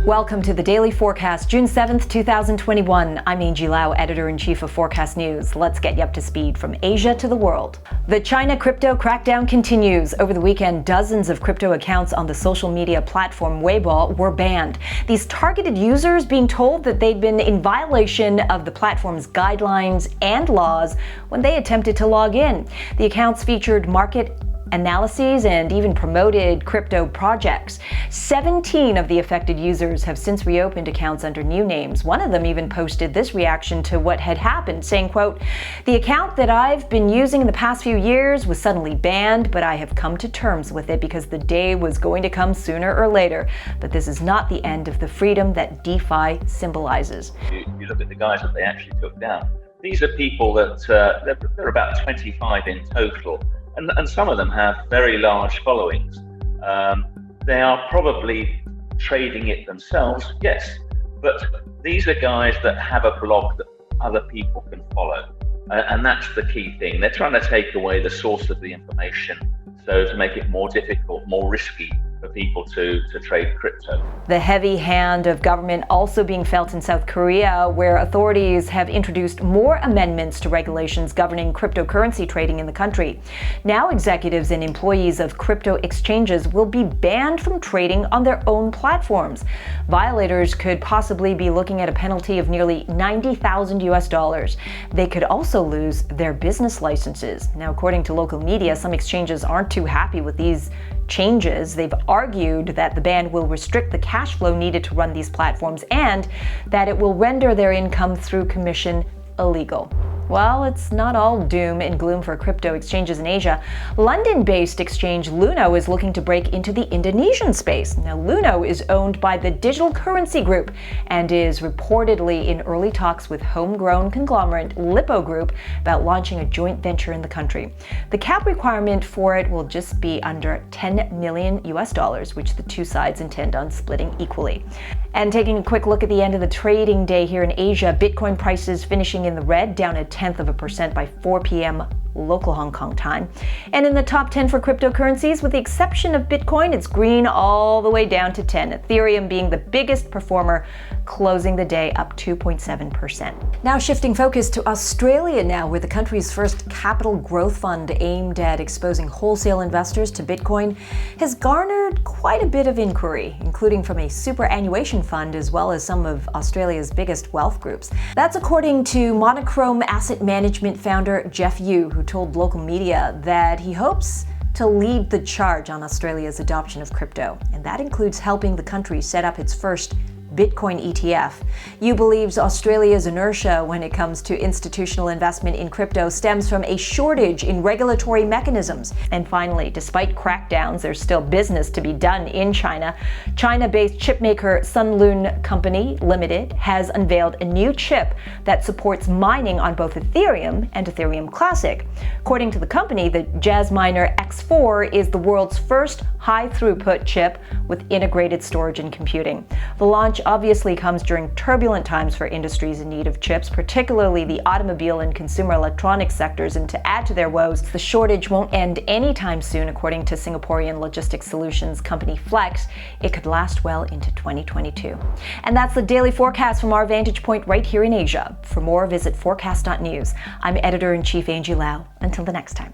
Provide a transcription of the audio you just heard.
Welcome to the Daily Forecast, June 7th, 2021. I'm Angie Lau, Editor-in-Chief of Forecast News. Let's get you up to speed from Asia to the world. The China crypto crackdown continues. Over the weekend, dozens of crypto accounts on the social media platform Weibo were banned. These targeted users being told that they'd been in violation of the platform's guidelines and laws when they attempted to log in. The accounts featured market analyses and even promoted crypto projects. 17 of the affected users have since reopened accounts under new names. One of them even posted this reaction to what had happened, saying, quote, "The account that I've been using in the past few years was suddenly banned, but I have come to terms with it because the day was going to come sooner or later. But this is not the end of the freedom that DeFi symbolizes." You look at the guys that they actually took down. These are people that there are about 25 in total. And some of them have very large followings. They are probably trading it themselves, yes, but these are guys that have a blog that other people can follow. And that's the key thing. They're trying to take away the source of the information so to make it more difficult, more risky for people to trade crypto. The heavy hand of government also being felt in South Korea, where authorities have introduced more amendments to regulations governing cryptocurrency trading in the country. Now executives and employees of crypto exchanges will be banned from trading on their own platforms. Violators could possibly be looking at a penalty of nearly $90,000. They could also lose their business licenses. Now, according to local media, some exchanges aren't too happy with these changes. They've argued that the ban will restrict the cash flow needed to run these platforms and that it will render their income through commission illegal. Well, it's not all doom and gloom for crypto exchanges in Asia. London-based exchange Luno is looking to break into the Indonesian space. Now, Luno is owned by the Digital Currency Group and is reportedly in early talks with homegrown conglomerate Lippo Group about launching a joint venture in the country. The cap requirement for it will just be under $10 million, which the two sides intend on splitting equally. And taking a quick look at the end of the trading day here in Asia, Bitcoin prices finishing in the red, down 0.1% by 4 p.m. local Hong Kong time. And in the top 10 for cryptocurrencies, with the exception of Bitcoin, it's green all the way down to 10. Ethereum being the biggest performer, closing the day up 2.7%. Now shifting focus to Australia now, where the country's first capital growth fund aimed at exposing wholesale investors to Bitcoin has garnered quite a bit of inquiry, including from a superannuation fund as well as some of Australia's biggest wealth groups. That's according to Monochrome Asset Management founder Jeff Yu, who told local media that he hopes to lead the charge on Australia's adoption of crypto, and that includes helping the country set up its first Bitcoin ETF. Yu believes Australia's inertia when it comes to institutional investment in crypto stems from a shortage in regulatory mechanisms. And finally, despite crackdowns, there's still business to be done in China. China-based chipmaker Sunlun Company Limited has unveiled a new chip that supports mining on both Ethereum and Ethereum Classic. According to the company, the Jasminer X4 is the world's first high-throughput chip with integrated storage and computing. The launch obviously comes during turbulent times for industries in need of chips, particularly the automobile and consumer electronics sectors, and to add to their woes, the shortage won't end anytime soon. According to Singaporean logistics solutions company Flex, it could last well into 2022. And that's the daily forecast from our vantage point right here in Asia. For more, visit forecast.news. I'm Editor-in-Chief Angie Lau. Until the next time.